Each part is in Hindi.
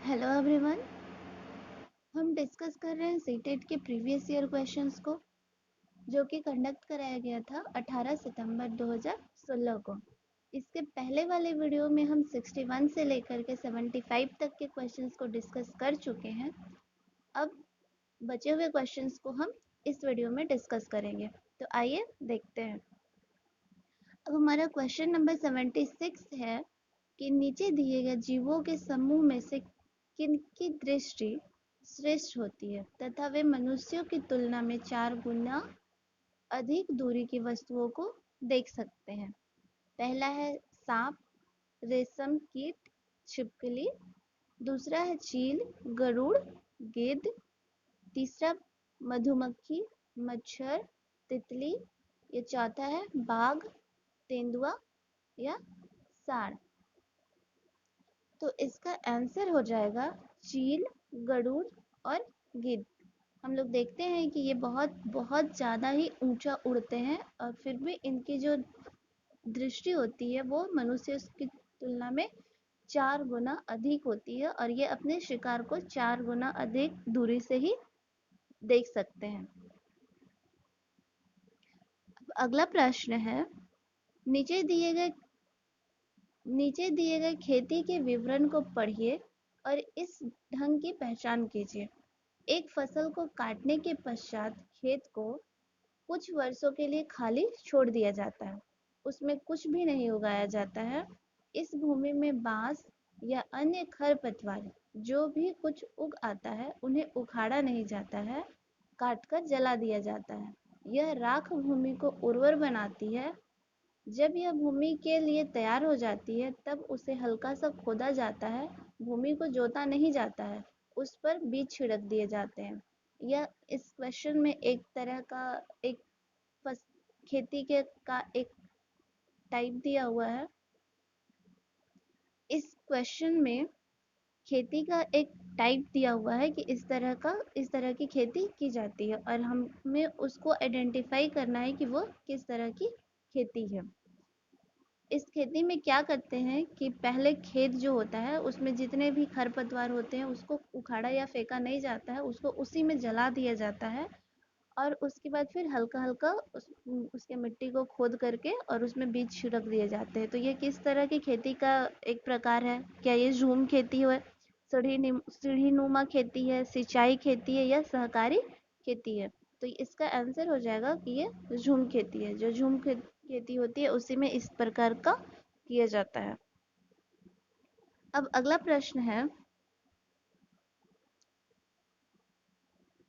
Hello everyone. हम डिस्कस कर रहे हैं सीटेट के प्रीवियस ईयर क्वेश्चंस को, जो कि कंडक्ट कराया गया था 18 सितंबर 2016 को। इसके पहले वाले वीडियो में हम 61 से लेकर के 75 तक के क्वेश्चंस को डिस्कस कर चुके हैं। अब बचे हुए क्वेश्चंस को हम इस वीडियो में डिस्कस करेंगे, तो आइए देखते हैं। अब हमारा क्वेश्चन नंबर 76 है कि नीचे दिए गए जीवों के समूह में से किनकी दृष्टि श्रेष्ठ होती है तथा वे मनुष्यों की तुलना में 4 गुना अधिक दूरी की वस्तुओं को देख सकते हैं। पहला है सांप, रेशम कीट, छिपकली। दूसरा है चील, गरुड़, गिद्ध। तीसरा मधुमक्खी, मच्छर, तितली। ये चौथा है बाघ, तेंदुआ या सांड। तो इसका आंसर हो जाएगा चील, गरुड़ और गिद्ध। हम लोग देखते हैं कि ये बहुत बहुत ज़्यादा ही ऊंचा उड़ते हैं और फिर भी इनकी जो दृष्टि होती है वो मनुष्य की तुलना में 4 गुना अधिक होती है और ये अपने शिकार को 4 गुना अधिक दूरी से ही देख सकते हैं। अब अगला प्रश्न है, नीचे दिए गए खेती के विवरण को पढ़िए और इस ढंग की पहचान कीजिए। एक फसल को काटने के पश्चात खेत को कुछ वर्षों के लिए खाली छोड़ दिया जाता है। उसमें कुछ भी नहीं उगाया जाता है। इस भूमि में बांस या अन्य खरपतवार जो भी कुछ उग आता है उन्हें उखाड़ा नहीं जाता है, काटकर जला दिया जाता है। यह राख भूमि को उर्वर बनाती है। जब यह भूमि के लिए तैयार हो जाती है तब उसे हल्का सा खोदा जाता है। भूमि को जोता नहीं जाता है, उस पर बीज छिड़क दिए जाते हैं। यह इस क्वेश्चन में एक तरह का एक खेती के का एक टाइप दिया हुआ है। इस क्वेश्चन में खेती का एक टाइप दिया हुआ है कि इस तरह की खेती की जाती है और हमें उसको आइडेंटिफाई करना है कि वो किस तरह की खेती है। इस खेती में क्या करते हैं कि पहले खेत जो होता है उसमें जितने भी खरपतवार होते हैं उसको उखाड़ा या फेंका नहीं जाता है, उसको उसी में जला दिया जाता है और उसके बाद फिर हल्का हल्का उसके मिट्टी को खोद करके और उसमें बीज छिड़क दिए जाते हैं। तो ये किस तरह की खेती का एक प्रकार है? क्या ये झूम खेती है, सीढ़ीनुमा खेती है, सिंचाई खेती है या सहकारी खेती है? तो इसका आंसर हो जाएगा कि ये झूम खेती है। जो झूम खेती होती है उसी में इस प्रकार का किया जाता है। अब अगला प्रश्न है,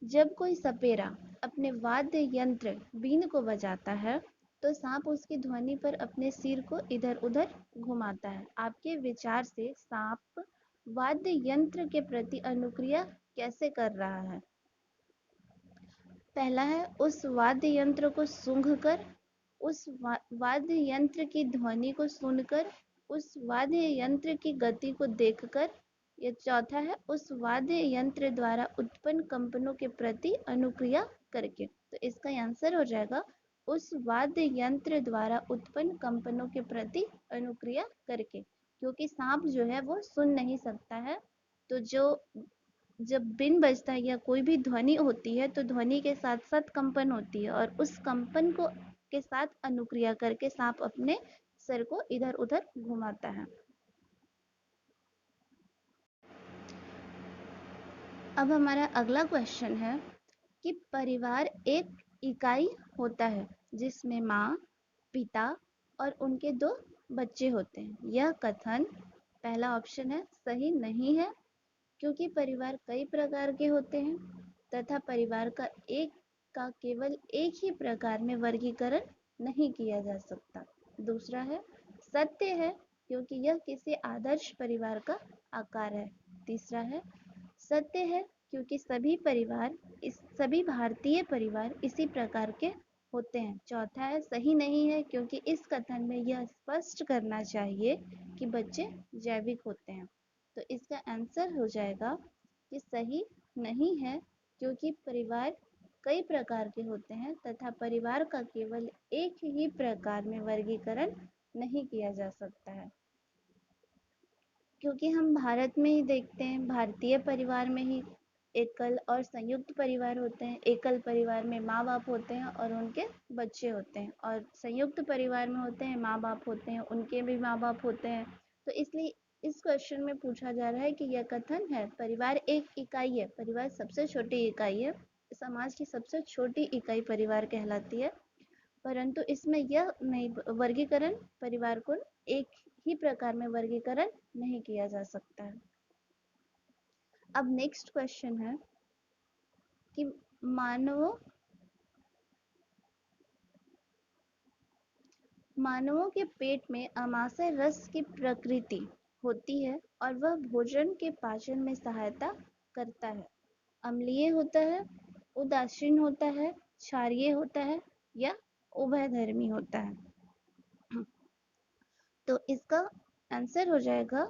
जब कोई सपेरा अपने वाद्य यंत्र बीन को बजाता है तो सांप उसकी ध्वनि पर अपने सिर को इधर उधर घुमाता है। आपके विचार से सांप वाद्य यंत्र के प्रति अनुक्रिया कैसे कर रहा है? पहला है उस वाद्य यंत्र को सूंघकर, उस वाद्य यंत्र की ध्वनि को सुनकर, उस वाद्य यंत्र की गति को देखकर, या चौथा है उस वाद्य यंत्र द्वारा उत्पन्न कंपनों के प्रति अनुक्रिया करके। तो इसका आंसर हो जाएगा उस वाद्य यंत्र द्वारा उत्पन्न कंपनों के प्रति अनुक्रिया करके, क्योंकि सांप जो है वो सुन नहीं सकता है। तो जब बिन बजता है या कोई भी ध्वनि होती है तो ध्वनि के साथ साथ कंपन होती है और उस कंपन को के साथ अनुक्रिया करके सांप अपने सिर को इधर उधर घुमाता है। अब हमारा अगला क्वेश्चन है कि परिवार एक इकाई होता है जिसमें माँ, पिता और उनके 2 बच्चे होते हैं। यह कथन, पहला ऑप्शन है, सही नहीं है क्योंकि परिवार कई प्रकार के होते हैं तथा परिवार का केवल एक ही प्रकार में वर्गीकरण नहीं किया जा सकता। दूसरा है, सत्य है क्योंकि यह किसी आदर्श परिवार का आकार है। तीसरा है, सत्य है क्योंकि सभी भारतीय परिवार इसी प्रकार के होते हैं। चौथा है, सही नहीं है क्योंकि इस कथन में यह स्पष्ट करना चाहिए कि बच्चे जैविक होते हैं। तो इसका आंसर हो जाएगा कि सही नहीं है क्योंकि परिवार कई प्रकार के होते हैं तथा परिवार का केवल एक ही प्रकार में वर्गीकरण नहीं किया जा सकता है। क्योंकि हम भारत में ही देखते हैं, भारतीय परिवार में ही एकल और संयुक्त परिवार होते हैं। एकल परिवार में माँ बाप होते हैं और उनके बच्चे होते हैं, और संयुक्त परिवार में होते हैं माँ बाप होते हैं, उनके भी माँ बाप होते हैं। तो इसलिए इस क्वेश्चन में पूछा जा रहा है कि यह कथन है परिवार एक इकाई है, परिवार सबसे छोटी इकाई है, समाज की सबसे छोटी इकाई परिवार कहलाती है, परंतु इसमें यह नहीं वर्गीकरण परिवार को एक ही प्रकार में वर्गीकरण नहीं किया जा सकता है। अब नेक्स्ट क्वेश्चन है कि मानवों मानवों के पेट में अमाशय रस की प्रकृति होती है और वह भोजन के पाचन में सहायता करता है। अम्लीय होता है, उदासीन होता है, क्षारीय होता है या उभयधर्मी होता है। तो इसका आंसर हो जाएगा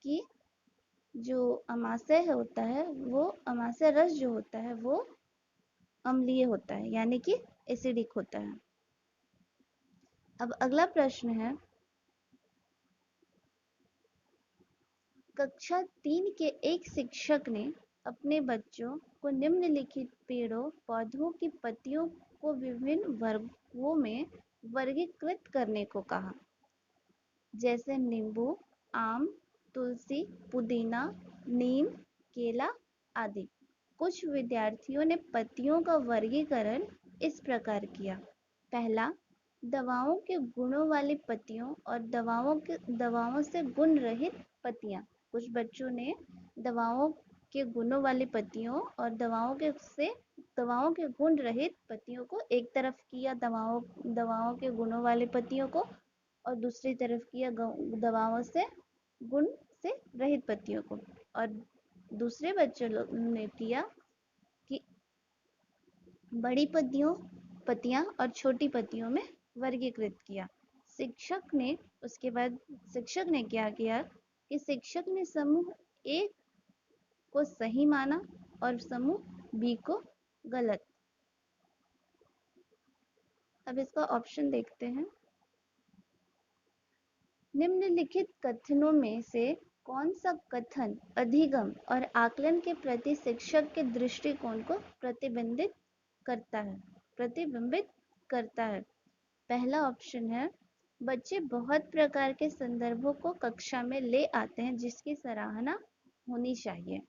कि जो अमाशय होता है वो अमाशय रस जो होता है वो अम्लीय होता है, यानी कि एसिडिक होता है। अब अगला प्रश्न है, कक्षा 3 के एक शिक्षक ने अपने बच्चों को निम्नलिखित पेड़ों पौधों की पत्तियों को विभिन्न वर्गों में वर्गीकृत करने को कहा, जैसे नींबू, आम, तुलसी, पुदीना, नीम, केला आदि। कुछ विद्यार्थियों ने पत्तियों का वर्गीकरण इस प्रकार किया। पहला, दवाओं के गुणों वाली पत्तियों और दवाओं से गुण रहित पत्तियां। कुछ बच्चों ने दवाओं के गुणों वाली पत्तियों और दवाओं के गुण रहित पत्तियों को एक तरफ किया, दवाओं के गुणों वाली पत्तियों को, और दूसरी तरफ किया दवाओं से गुण से रहित पत्तियों को। और दूसरे बच्चों ने किया कि बड़ी पत्तियां और छोटी पत्तियों में वर्गीकृत किया। उसके बाद शिक्षक ने क्या किया कि शिक्षक ने समूह ए को सही माना और समूह बी को गलत। अब इसका ऑप्शन देखते हैं। निम्नलिखित कथनों में से कौन सा कथन अधिगम और आकलन के प्रति शिक्षक के दृष्टिकोण को प्रतिबिंबित करता है? पहला ऑप्शन है, बच्चे बहुत प्रकार के संदर्भों को कक्षा में ले आते हैं जिसकी सराहना होनी चाहिए।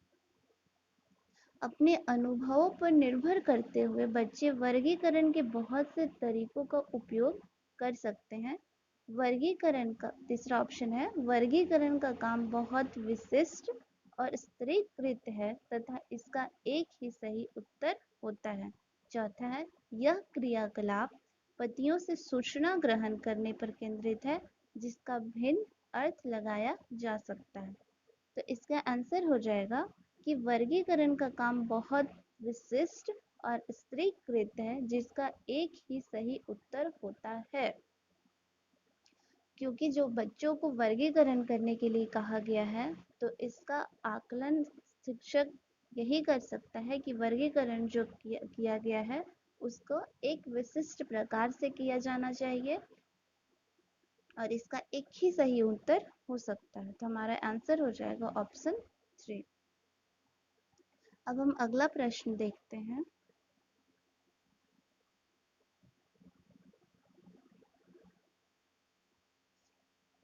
अपने अनुभवों पर निर्भर करते हुए बच्चे वर्गीकरण के बहुत से तरीकों का उपयोग कर सकते हैं। तीसरा ऑप्शन है, वर्गीकरण का काम बहुत विशिष्ट और स्तरीकृत है तथा इसका एक ही सही उत्तर होता है। चौथा है, यह क्रियाकलाप पत्तियों से सूचना ग्रहण करने पर केंद्रित है जिसका भिन्न अर्थ लगाया जा सकता है। तो इसका आंसर हो जाएगा कि वर्गीकरण का काम बहुत विशिष्ट और स्तरीकृत है जिसका एक ही सही उत्तर होता है। क्योंकि जो बच्चों को वर्गीकरण करने के लिए कहा गया है, तो इसका आकलन शिक्षक यही कर सकता है कि वर्गीकरण जो किया गया है उसको एक विशिष्ट प्रकार से किया जाना चाहिए और इसका एक ही सही उत्तर हो सकता है। तो हमारा आंसर हो जाएगा ऑप्शन 3। अब हम अगला प्रश्न देखते हैं।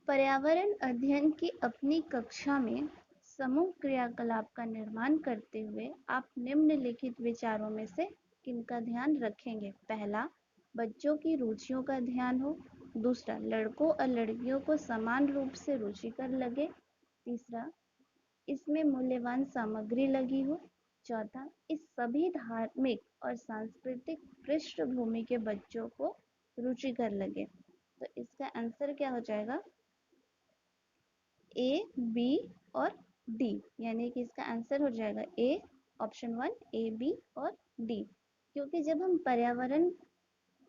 पर्यावरण अध्ययन की अपनी कक्षा में समूह क्रियाकलाप का निर्माण करते हुए आप निम्नलिखित विचारों में से किनका ध्यान रखेंगे? पहला, बच्चों की रुचियों का ध्यान हो। दूसरा, लड़कों और लड़कियों को समान रूप से रुचिकर लगे। तीसरा, इसमें मूल्यवान सामग्री लगी हो। चौथा, इस सभी धार्मिक और सांस्कृतिक पृष्ठभूमि के बच्चों को रुचिकर लगे। तो इसका आंसर क्या हो जाएगा? ए, बी और डी, यानी कि इसका आंसर हो जाएगा ए, ऑप्शन 1, ए, बी और डी। क्योंकि जब हम पर्यावरण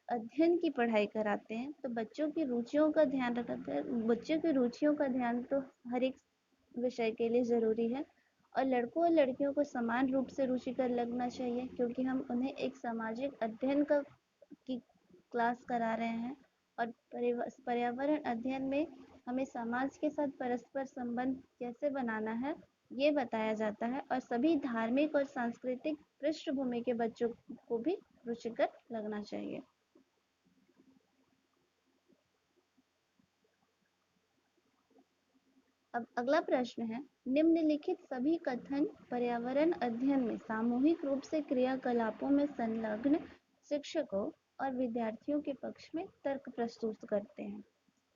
अध्ययन की पढ़ाई कराते हैं तो बच्चों की रुचियों का ध्यान रखकर, बच्चों की रुचियों का ध्यान तो हर एक विषय के लिए ज़रूरी है, और लड़कों और लड़कियों को समान रूप से रुचिकर लगना चाहिए क्योंकि हम उन्हें एक सामाजिक अध्ययन की क्लास करा रहे हैं। और पर्यावरण अध्ययन में हमें समाज के साथ परस्पर संबंध कैसे बनाना है ये बताया जाता है और सभी धार्मिक और सांस्कृतिक पृष्ठभूमि के बच्चों को भी रुचिकर लगना चाहिए। अब अगला प्रश्न है, निम्नलिखित सभी कथन पर्यावरण अध्ययन में सामूहिक रूप से क्रियाकलापों में संलग्न शिक्षकों और विद्यार्थियों के पक्ष में तर्क प्रस्तुत करते हैं,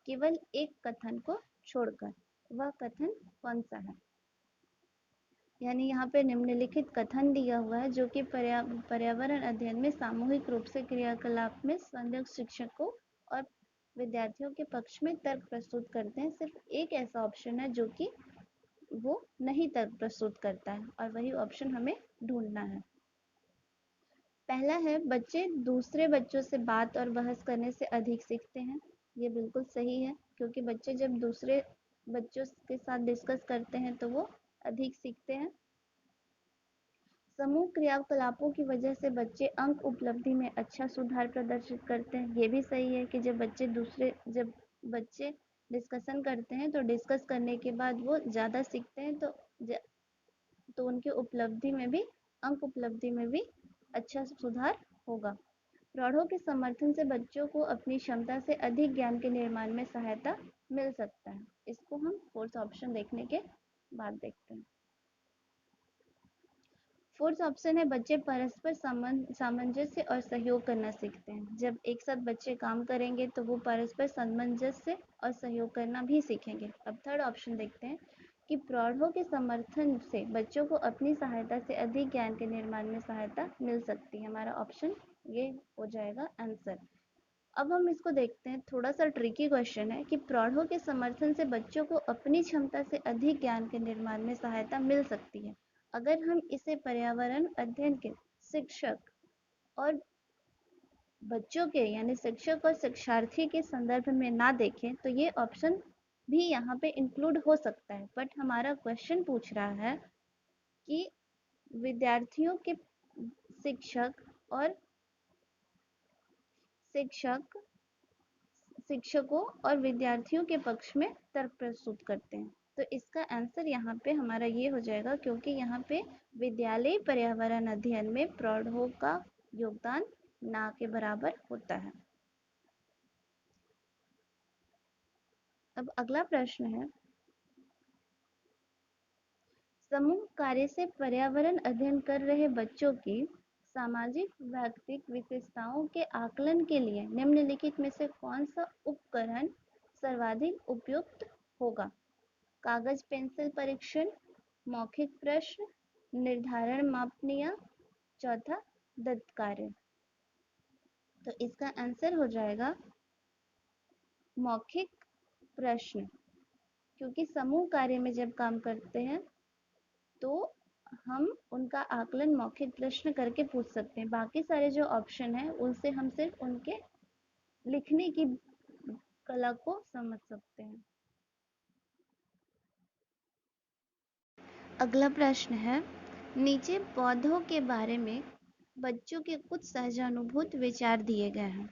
केवल एक कथन को छोड़कर। वह कथन कौन सा है? यानी यहाँ पे निम्नलिखित कथन दिया हुआ है जो कि पर्यावरण अध्ययन में सामूहिक रूप से क्रियाकलाप में संलग्न शिक्षकों और विद्यार्थियों के पक्ष में तर्क प्रस्तुत करते हैं। सिर्फ एक ऐसा ऑप्शन है जो कि वो नहीं तर्क प्रस्तुत करता है और वही ऑप्शन हमें ढूंढना है। पहला है, बच्चे दूसरे बच्चों से बात और बहस करने से अधिक सीखते हैं। ये बिल्कुल सही है, क्योंकि बच्चे जब दूसरे बच्चों के साथ डिस्कस करते हैं तो वो अधिक सीखते हैं। समूह क्रियाकलापों की वजह से बच्चे अंक उपलब्धि में अच्छा सुधार प्रदर्शित करते हैं। ये भी सही है कि जब बच्चे डिस्कशन करते हैं तो डिस्कस करने के बाद वो ज़्यादा सीखते हैं, तो उनकी उपलब्धि में भी अंक उपलब्धि में भी अच्छा सुधार होगा। प्रौढ़ों के समर्थन से बच्चों को अपनी क्षमता से अधिक ज्ञान के निर्माण में सहायता मिल सकता है। इसको हम फोर्थ ऑप्शन देखने के बाद देखते हैं। फोर्थ ऑप्शन है, बच्चे परस्पर सामंजस्य और सहयोग करना सीखते हैं। जब एक साथ बच्चे काम करेंगे तो वो परस्पर सामंजस्य और सहयोग करना भी सीखेंगे। अब थर्ड ऑप्शन देखते हैं कि प्रौढ़ों के समर्थन से बच्चों को अपनी सहायता से अधिक ज्ञान के निर्माण में सहायता मिल सकती है। हमारा ऑप्शन ये हो जाएगा आंसर। अब हम इसको देखते हैं, थोड़ा सा ट्रिकी क्वेश्चन है कि प्रौढ़ों के समर्थन से बच्चों को अपनी क्षमता से अधिक ज्ञान के निर्माण में सहायता मिल सकती है। अगर हम इसे पर्यावरण अध्ययन के शिक्षक और बच्चों के यानी शिक्षक और शिक्षार्थी के संदर्भ में ना देखें तो ये ऑप्शन भी यहाँ पे इंक्लूड हो सकता है, बट हमारा क्वेश्चन पूछ रहा है कि विद्यार्थियों के शिक्षक और शिक्षकों और विद्यार्थियों के पक्ष में तर्क प्रस्तुत करते हैं। तो इसका आंसर यहाँ पे हमारा ये हो जाएगा, क्योंकि यहाँ पे विद्यालय पर्यावरण अध्ययन में प्रौढ़ों का योगदान ना के बराबर होता है। अब अगला प्रश्न है, समूह कार्य से पर्यावरण अध्ययन कर रहे बच्चों की सामाजिक व्यक्तिक विशेषताओं के आकलन के लिए निम्नलिखित में से कौन सा उपकरण सर्वाधिक उपयुक्त होगा? कागज पेंसिल परीक्षण, मौखिक प्रश्न, निर्धारण मापनियां, चौथा दत्त कार्य। तो इसका आंसर हो जाएगा मौखिक प्रश्न, क्योंकि समूह कार्य में जब काम करते हैं तो हम उनका आकलन मौखिक प्रश्न करके पूछ सकते हैं। बाकी सारे जो ऑप्शन है उनसे हम सिर्फ उनके लिखने की कला को समझ सकते हैं। अगला प्रश्न है, नीचे पौधों के बारे में बच्चों के कुछ सहजानुभूत विचार दिए गए हैं।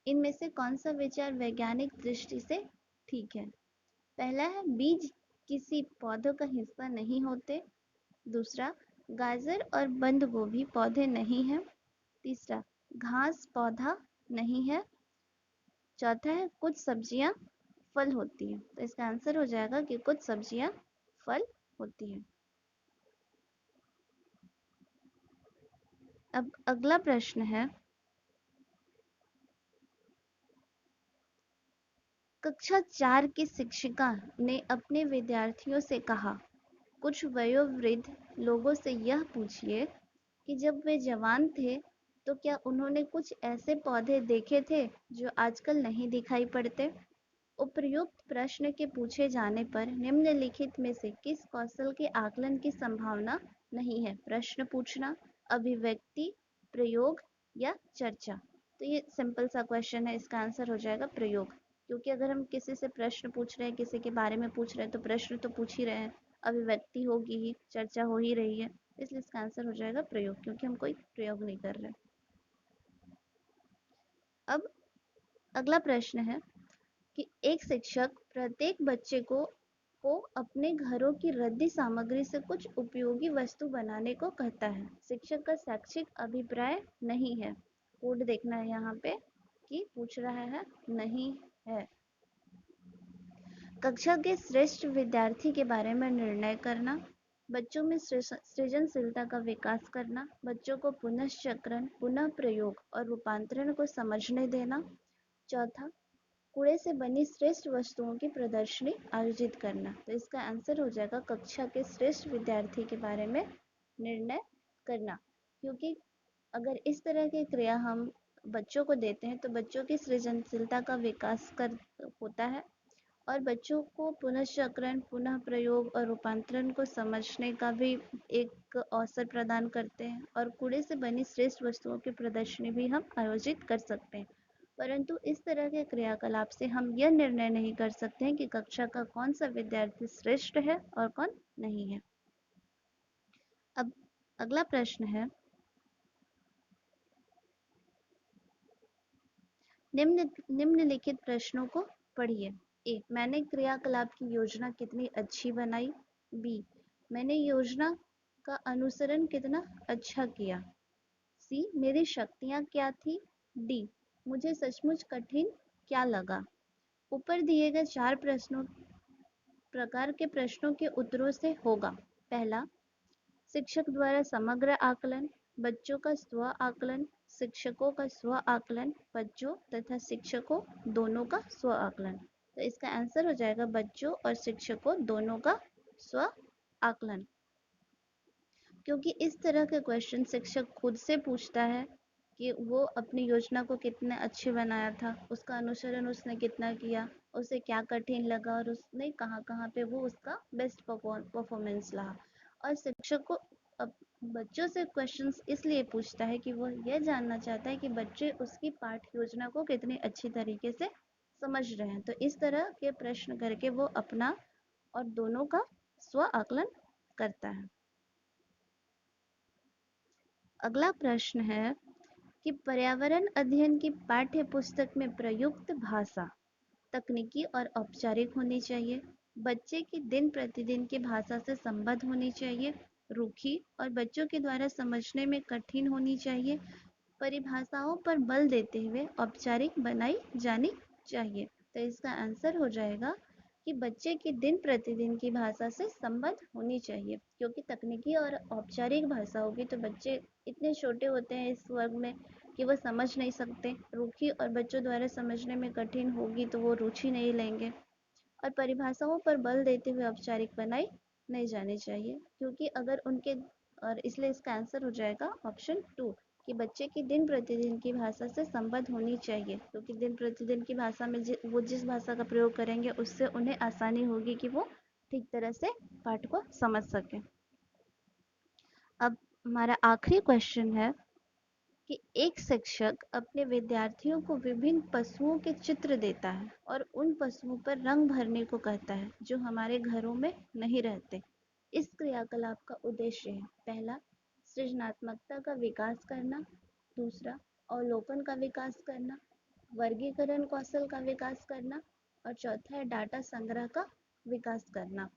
इनमें से कौन सा विचार वैज्ञानिक दृष्टि से ठीक है? पहला है, बीज किसी पौधों का हिस्सा नहीं होते। दूसरा, गाजर और बंद गोभी पौधे नहीं हैं। तीसरा, घास पौधा नहीं है। चौथा है, कुछ सब्जियां फल होती हैं। तो इसका आंसर हो जाएगा कि कुछ सब्जियां फल होती हैं। अब अगला प्रश्न है, कक्षा 4 की शिक्षिका ने अपने विद्यार्थियों से कहा, कुछ वयोवृद्ध लोगों से यह पूछिए कि जब वे जवान थे तो क्या उन्होंने कुछ ऐसे पौधे देखे थे जो आजकल नहीं दिखाई पड़ते? उपर्युक्त प्रश्न के पूछे जाने पर निम्नलिखित में से किस कौशल के आकलन की संभावना नहीं है? प्रश्न पूछना, अभिव्यक्ति, प्रयोग या चर्चा। तो ये सिंपल सा क्वेश्चन है, इसका आंसर हो जाएगा प्रयोग, क्योंकि अगर हम किसी से प्रश्न पूछ रहे हैं, किसी के बारे में पूछ रहे हैं तो प्रश्न तो पूछ ही रहे हैं, अभिव्यक्ति होगी ही, चर्चा हो ही रही है, इसलिए इसका आंसर हो जाएगा प्रयोग, क्योंकि हम कोई प्रयोग नहीं कर रहे। अब अगला प्रश्न है, कि एक शिक्षक प्रत्येक बच्चे को अपने घरों की रद्दी सामग्री से कुछ उपयोगी वस्तु बनाने को कहता है। शिक्षक का शैक्षिक अभिप्राय नहीं है। कोड देखना है यहाँ पे कि पूछ रहा है नहीं है। कक्षा के श्रेष्ठ विद्यार्थी के बारे में निर्णय करना, बच्चों में सृजनशीलता का विकास करना, बच्चों को पुनश्चक्रण, पुनः प्रयोग और रूपांतरण को समझने देना। चौथा, कूड़े से बनी श्रेष्ठ वस्तुओं की प्रदर्शनी आयोजित करना। तो इसका आंसर हो जाएगा कक्षा के श्रेष्ठ विद्यार्थी के बारे में निर्णय करना, क्योंकि अगर इस तरह की क्रिया हम बच्चों को देते हैं तो बच्चों की सृजनशीलता का विकास कर होता है और बच्चों को पुनश्चक्रण, पुनः प्रयोग और रूपांतरण को समझने का भी एक अवसर प्रदान करते हैं और कूड़े से बनी श्रेष्ठ वस्तुओं की प्रदर्शनी भी हम आयोजित कर सकते हैं। परंतु इस तरह के क्रियाकलाप से हम यह निर्णय नहीं कर सकते हैं कि कक्षा का कौन सा विद्यार्थी श्रेष्ठ है और कौन नहीं है। अब अगला प्रश्न है, निम्नलिखित प्रश्नों को पढ़िए। ए, मैंने क्रियाकलाप की योजना कितनी अच्छी बनाई। बी, मैंने योजना का अनुसरण कितना अच्छा किया। सी, मेरी शक्तियाँ क्या थी। डी, मुझे सचमुच कठिन क्या लगा। ऊपर दिए गए 4 प्रकार के प्रश्नों के उत्तरों से होगा। पहला, शिक्षक द्वारा समग्र आकलन, बच्चों का स्व आकलन, शिक्षकों का स्व आकलन, बच्चों तथा शिक्षकों दोनों का स्व आकलन। तो इसका आंसर हो जाएगा बच्चों और शिक्षकों दोनों का स्व आकलन, क्योंकि इस तरह के क्वेश्चन शिक्षक खुद से पूछता है कि वो अपनी योजना को कितने अच्छे बनाया था, उसका अनुसरण उसने कितना किया, उसे क्या कठिन लगा और उसने कहाँ कहाँ पे वो उसका बेस्ट परफॉर्मेंस रहा। और शिक्षक को बच्चों से क्वेश्चंस इसलिए पूछता है कि वो यह जानना चाहता है कि बच्चे उसकी पाठ योजना को कितनी अच्छी तरीके से समझ रहे हैं। तो इस तरह के प्रश्न करके वो अपना और दोनों का स्व आकलन करता है। अगला प्रश्न है कि पर्यावरण अध्ययन की पाठ्य पुस्तक में प्रयुक्त भाषा तकनीकी और औपचारिक होनी चाहिए, बच्चे की दिन प्रतिदिन की भाषा से संबद्ध होनी चाहिए, रूखी और बच्चों के द्वारा समझने में कठिन होनी चाहिए, परिभाषाओं पर बल देते हुए औपचारिक बनाई जानी चाहिए। तो इसका आंसर हो जाएगा कि बच्चे की दिन प्रतिदिन की भाषा से संबद्ध होनी चाहिए, क्योंकि तकनीकी और औपचारिक भाषा होगी तो बच्चे इतने छोटे होते हैं इस वर्ग में कि वो समझ नहीं सकते। रूखी और बच्चों द्वारा समझने में कठिन होगी तो वो रुचि नहीं लेंगे। और परिभाषाओं पर बल देते हुए औपचारिक बनाई नहीं जानी चाहिए, क्योंकि अगर उनके और इसलिए इसका आंसर हो जाएगा ऑप्शन 2 कि बच्चे की दिन प्रतिदिन की भाषा से संबद्ध होनी चाहिए, क्योंकि दिन प्रतिदिन की भाषा में वो जिस भाषा का प्रयोग करेंगे उससे उन्हें आसानी होगी कि वो ठीक तरह से पाठ को समझ सकें। अब हमारा आखिरी क्वेश्चन है कि एक शिक्षक अपने विद्यार्थियों को विभिन्न पशुओं के चित्र देता है और उन पशुओं पर रंग भरने को कहता है जो हमारे घरों में नहीं रहते। इस क्रियाकलाप का उद्देश्य है, पहला, सृजनात्मकता का विकास करना, दूसरा, अवलोकन का विकास करना, वर्गीकरण कौशल का विकास करना और चौथा है डाटा संग्रह का विकास करना।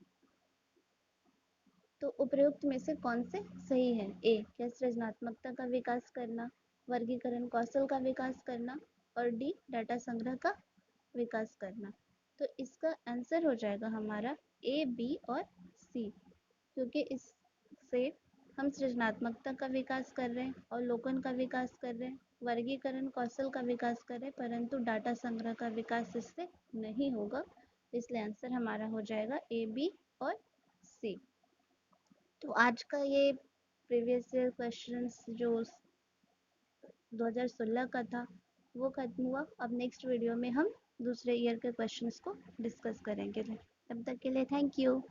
तो उपरोक्त में से कौन से सही है। ए, क्या सृजनात्मकता का विकास करना, वर्गीकरण कौशल का विकास करना और डी, डाटा संग्रह का विकास करना। तो इसका आंसर हो जाएगा हमारा ए, बी और सी, क्योंकि इससे हम सृजनात्मकता का विकास कर रहे हैं, अवलोकन का विकास कर रहे हैं, वर्गीकरण कौशल का विकास कर रहे हैं, परंतु डाटा संग्रह का विकास इससे नहीं होगा। इसलिए आंसर हमारा हो जाएगा ए, बी और सी। तो आज का ये प्रीवियस ईयर क्वेश्चंस जो 2016 का था वो खत्म हुआ। अब नेक्स्ट वीडियो में हम दूसरे ईयर के क्वेश्चंस को डिस्कस करेंगे। तब तक के लिए थैंक यू।